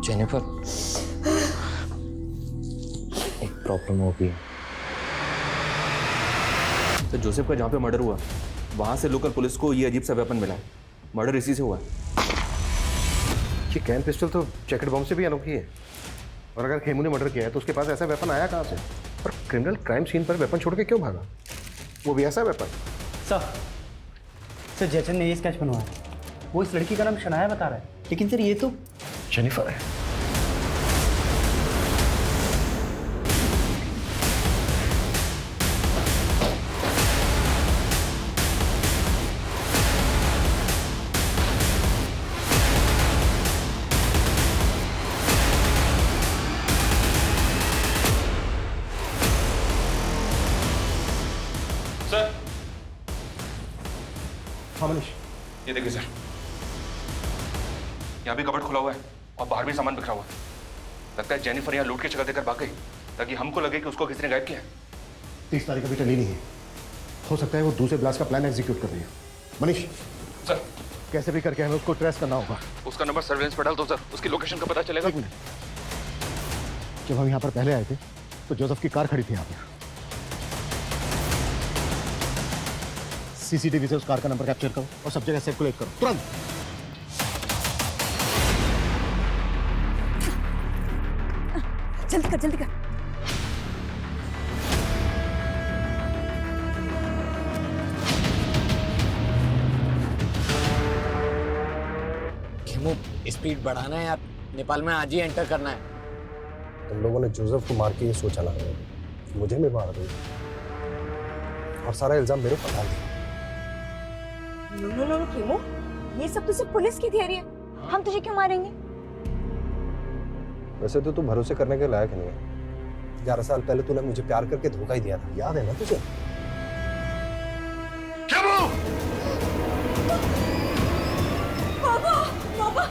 जेनिफर, एक प्रॉब्लम हो गई। तो जोसेफ का जहाँ पे मर्डर हुआ वहाँ से लोकल पुलिस को ये अजीब सा वेपन मिला है, मर्डर इसी से हुआ है। ये कैन पिस्टल तो जैकेट बॉम्ब से भी अनोखी है, और अगर खेमू ने मर्डर किया है तो उसके पास ऐसा वेपन आया कहाँ से? और क्रिमिनल क्राइम सीन पर वेपन छोड़ के क्यों भागा, वो भी ऐसा वेपन? सर जयचंद ने ये स्केच बनवाया, वो इस लड़की का नाम शनाया बता रहा है, लेकिन सर ये तो जेनिफर है। सर हाँ मनीष, ये देखिए सर, यहाँ भी कबर्ड खुला हुआ है और बाहर भी सामान बिखरा हुआ है। लगता है जेनिफर यहाँ लूट की जगह देकर भाग गई ताकि हमको लगे कि उसको किसी ने गायब किया है। 30 तारीख अभी टली नहीं है, हो सकता है वो दूसरे ब्लास्ट का प्लान एग्जीक्यूट कर रही है। मनीष सर, कैसे भी करके हमें उसको ट्रेस करना होगा। उसका नंबर सर्वेलेंस पर डाल दो सर, उसकी लोकेशन का पता चलेगा। जब हम यहाँ पर पहले आए थे तो जोसेफ की कार खड़ी थी यहाँ पर। CCTV से उस कार का नंबर कैप्चर करो और सब जगह सर्कुलेट करो तुरंत। जल्दी कर, जल्दी कर। खेमू, स्पीड बढ़ाना है यार, नेपाल में आज ही एंटर करना है। तुम लोगों ने जोसेफ को मार के ये सोचा ना, मुझे भी मार दी और सारा इल्जाम मेरे पर डाल दिया। नो खेमू, ये सब तो सिर्फ पुलिस की थियरी है, हम तुझे क्यों मारेंगे? वैसे तो तू भरोसे करने के लायक नहीं है। 11 साल पहले तूने मुझे प्यार करके धोखा ही दिया था, याद है ना तुझे? पापा, पापा,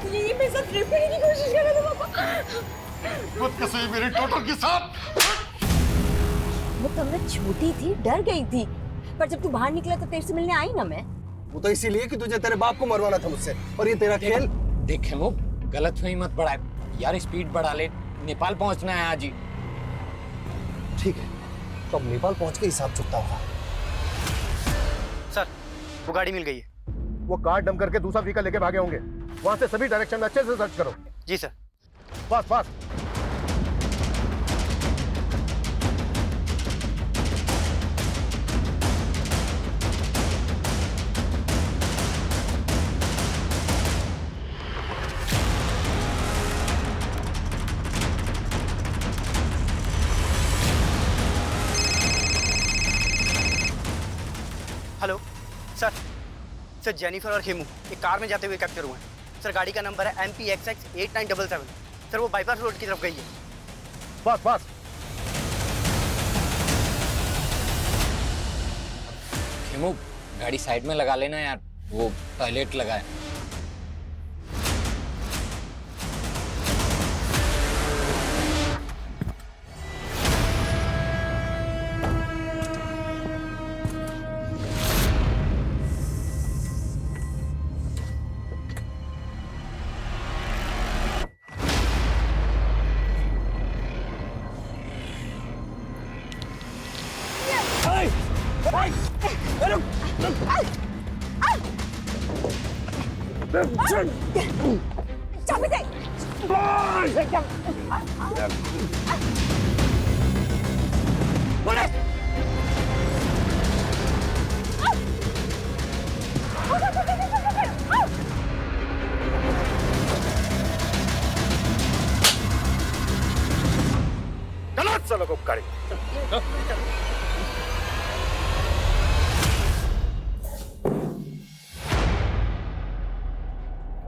ये मेरे साथ रेप करने की कोशिश कर रहा था पापा। बदतमीजी मेरी टोटल के साथ। वो तब मैं छोटी थी, डर गई थी, पर जब तू बाहर निकला तो तेरे से मिलने आई ना मैं। वो तो इसीलिए कि तुझे तेरे बाप को मरवाना था मुझसे, और ये तेरा खेल। देख खेमू, गलत फहमी मत बढ़ाए यार, स्पीड बढ़ा ले, नेपाल पहुंचना है आज ही। ठीक है, तो अब नेपाल पहुंच के हिसाब चुकता होगा। सर वो गाड़ी मिल गई है। वो कार डंप करके दूसरा व्हीकल लेके भागे होंगे। वहां से सभी डायरेक्शन में अच्छे से सर्च करो। जी sir. Fast fast. Hello sir. Sir Jennifer और खेमू एक कार में जाते हुए कैप्चर हुए हैं सर। गाड़ी का नंबर है MPXX 8977। सर वो बाईपास रोड की तरफ गई है। Fast fast. खेमू गाड़ी साइड में लगा लेना यार, वो टॉयलेट लगा है। चाबी दे। गलत चलो को गाड़ी।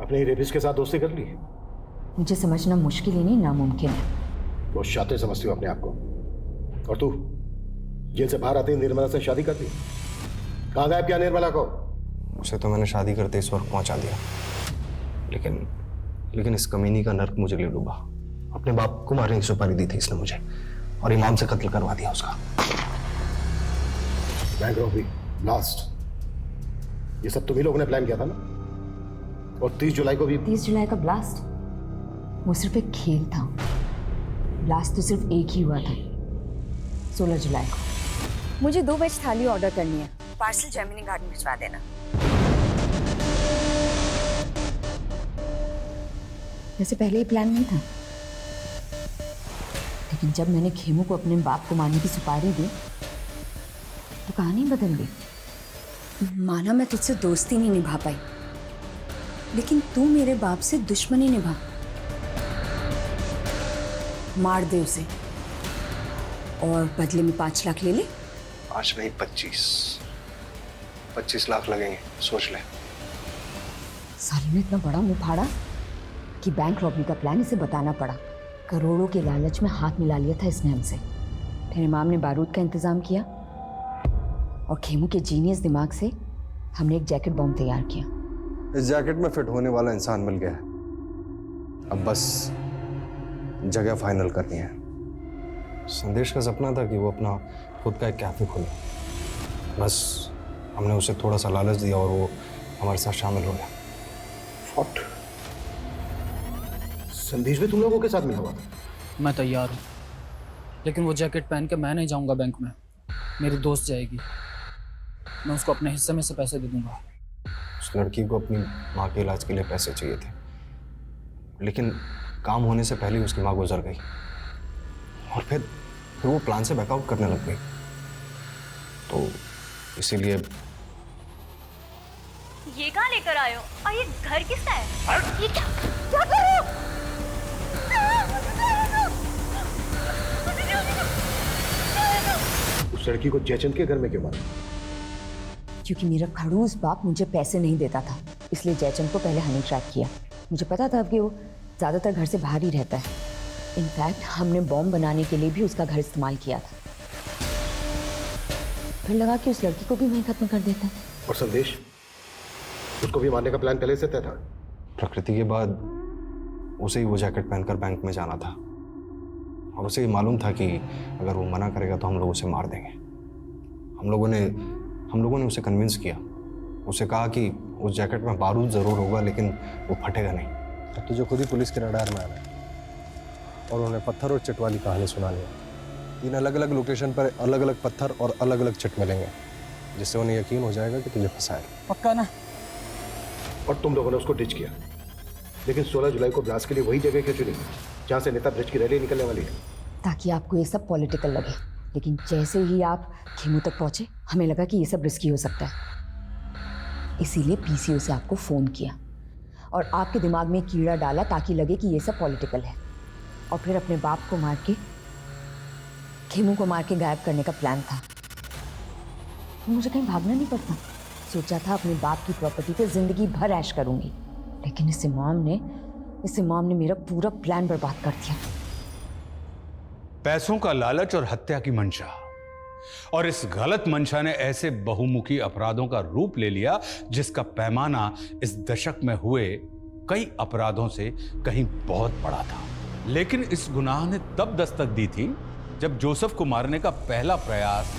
अपने रेपिस्ट के साथ दोस्ती कर ली? मुझे समझना मुश्किल ही नहीं, नामुमकिन है। बहुत शातिर समझती हो अपने आप को। और तू जेल से बाहर आते ही निर्मला से शादी कर दी। कहाँ गायब किया निर्मला को? उसे तो मैंने शादी करते इस वक्त पहुंचा दिया, लेकिन इस कमीनी का नर्क मुझे ले डूबा। अपने बाप को मारने की सुपारी दी थी इसने मुझे, और इमाम से कत्ल करवा दिया उसका। बैंक रॉबरी, ब्लास्ट, ये सब तुम्ही लोगों ने प्लान किया था ना? और 30 जुलाई को भी। 30 जुलाई का ब्लास्ट वो सिर्फ एक खेल था। ब्लास्ट तो सिर्फ एक ही हुआ था, 16 जुलाई को। मुझे 2 वेज थाली ऑर्डर करनी है। पार्सल जेमिनी गार्डन भिजवा देना। वैसे पहले ही प्लान नहीं था, लेकिन जब मैंने खेमू को अपने बाप को मारने की सुपारी दी तो कहानी बदल गई। माना मैं तुझसे दोस्ती नहीं निभा पाई, लेकिन तू मेरे बाप से दुश्मनी निभा। मार दे उसे और बदले में 5 लाख ले ले। 5 नहीं 25 लाख लगेंगे, सोच ले। साले ने इतना बड़ा मुंह फाड़ा कि बैंक रॉबरी का प्लान इसे बताना पड़ा। करोड़ों के लालच में हाथ मिला लिया था इसने हमसे। फिर इमाम ने बारूद का इंतजाम किया और खेमू के जीनियस दिमाग से हमने एक जैकेट बॉम्ब तैयार किया। इस जैकेट में फिट होने वाला इंसान मिल गया है। अब बस जगह फाइनल करनी है। संदेश का सपना था कि वो अपना खुद का एक कैफे खोले। बस हमने उसे थोड़ा सा लालच दिया और वो हमारे साथ शामिल हो गया। What? संदेश भी तुम लोगों के साथ मिला हुआ था? मैं तैयार हूँ, लेकिन वो जैकेट पहन के मैं नहीं जाऊँगा बैंक में। मेरी दोस्त जाएगी। मैं उसको अपने हिस्से में से पैसे दे दूंगा। उस लड़की को अपनी माँ के इलाज के लिए पैसे चाहिए थे, लेकिन काम होने से पहले उसकी माँ गुजर गई और फिर वो प्लान से बैकआउट करने लग गई। तो इसीलिए ये कहाँ लेकर आए हो? और ये घर किसका है? ये क्या क्या कर रहे हो? उस लड़की को जयचंद के घर में क्यों मारा? क्योंकि मेरा खड़ूस बाप मुझे पैसे नहीं देता था, इसलिए जयचंद को पहले हनी ट्रैप किया। मुझे पता था कि वो ज़्यादातर घर से बाहर ही रहता है। इनफैक्ट हमने बॉम्ब बनाने के लिए भी उसका घर इस्तेमाल किया था। फिर लगा कि उस लड़की को भी वहीं खत्म कर देता है। और संदेश, उसको भी मारने का प्लान पहले से तय था? प्रकृति के बाद उसे ही वो जैकेट पहनकर बैंक में जाना था और उसे ही मालूम था कि अगर वो मना करेगा तो हम लोग उसे मार देंगे। हम लोगों ने उसे कन्विंस किया। उसे कहा कि उस जैकेट में बारूद ज़रूर होगा, लेकिन वो फटेगा नहीं। अब तुझे खुद ही पुलिस के रडार में आना है। और उन्हें पत्थर और चिट वाली कहानी सुनानी है। 3 अलग अलग लोकेशन पर अलग अलग पत्थर और अलग अलग चिट मिलेंगे, जिससे उन्हें यकीन हो जाएगा कि तुझे फंसाया। पक्का ना? और तुम लोगों ने उसको डिच किया, लेकिन 16 जुलाई को ब्लास्ट के लिए वही जगह क्यों चुनी जहाँ से नेता ब्रिज की रैली निकलने वाली है? ताकि आपको ये सब पॉलिटिकल लगे, लेकिन जैसे ही आप खेमू तक पहुंचे हमें लगा कि ये सब रिस्की हो सकता है, इसीलिए पीसीओ से आपको फ़ोन किया और आपके दिमाग में कीड़ा डाला ताकि लगे कि ये सब पॉलिटिकल है, और फिर अपने बाप को मार के, खेमू को मार के गायब करने का प्लान था। तो मुझे कहीं भागना नहीं पड़ता। सोचा था अपने बाप की प्रॉपर्टी पे जिंदगी भर ऐश करूंगी, लेकिन इस इमाम ने मेरा पूरा प्लान बर्बाद कर दिया। पैसों का लालच और हत्या की मंशा, और इस गलत मंशा ने ऐसे बहुमुखी अपराधों का रूप ले लिया जिसका पैमाना इस दशक में हुए कई अपराधों से कहीं बहुत बड़ा था। लेकिन इस गुनाह ने तब दस्तक दी थी जब जोसेफ को मारने का पहला प्रयास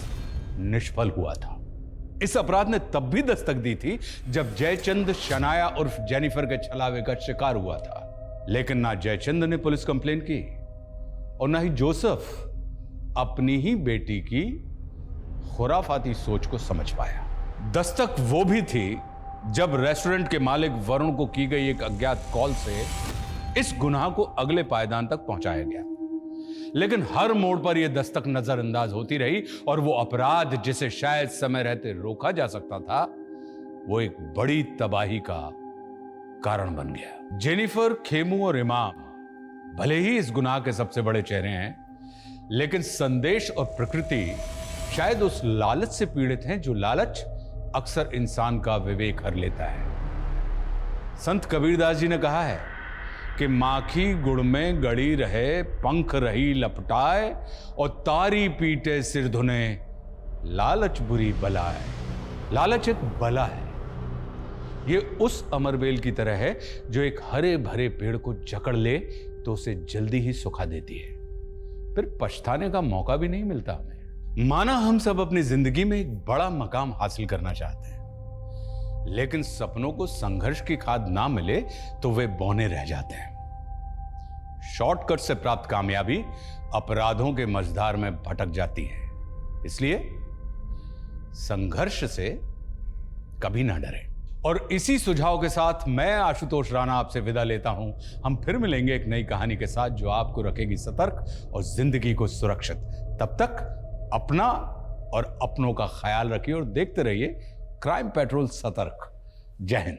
निष्फल हुआ था। इस अपराध ने तब भी दस्तक दी थी जब जयचंद शनाया उर्फ जेनिफर के छलावे का शिकार हुआ था, लेकिन ना जयचंद ने पुलिस कंप्लेन की और ना ही जोसेफ अपनी ही बेटी की खुराफाती सोच को समझ पाया। दस्तक वो भी थी जब रेस्टोरेंट के मालिक वरुण को की गई एक अज्ञात कॉल से इस गुनाह को अगले पायदान तक पहुंचाया गया। लेकिन हर मोड़ पर यह दस्तक नजरअंदाज होती रही और वो अपराध जिसे शायद समय रहते रोका जा सकता था, वो एक बड़ी तबाही का कारण बन गया। जेनिफर, खेमू और इमाम भले ही इस गुनाह के सबसे बड़े चेहरे हैं, लेकिन संदेश और प्रकृति शायद उस लालच से पीड़ित हैं जो लालच अक्सर इंसान का विवेक हर लेता है। संत कबीरदास जी ने कहा है कि माखी गुड़ में गड़ी रहे, पंख रही लपटाए, और तारी पीटे सिर धुने, लालच बुरी बला है। लालच एक बला है। ये उस अमरबेल की तरह है जो एक हरे भरे पेड़ को जकड़ ले तो उसे जल्दी ही सुखा देती है, फिर पछताने का मौका भी नहीं मिलता हमें। माना हम सब अपनी जिंदगी में एक बड़ा मकाम हासिल करना चाहते हैं, लेकिन सपनों को संघर्ष की खाद ना मिले तो वे बौने रह जाते हैं। शॉर्टकट से प्राप्त कामयाबी अपराधों के मझधार में भटक जाती है। इसलिए संघर्ष से कभी ना डरें। और इसी सुझाव के साथ मैं आशुतोष राणा आपसे विदा लेता हूं। हम फिर मिलेंगे एक नई कहानी के साथ जो आपको रखेगी सतर्क और जिंदगी को सुरक्षित। तब तक अपना और अपनों का ख्याल रखिए और देखते रहिए क्राइम पेट्रोल सतर्क। जय हिंद।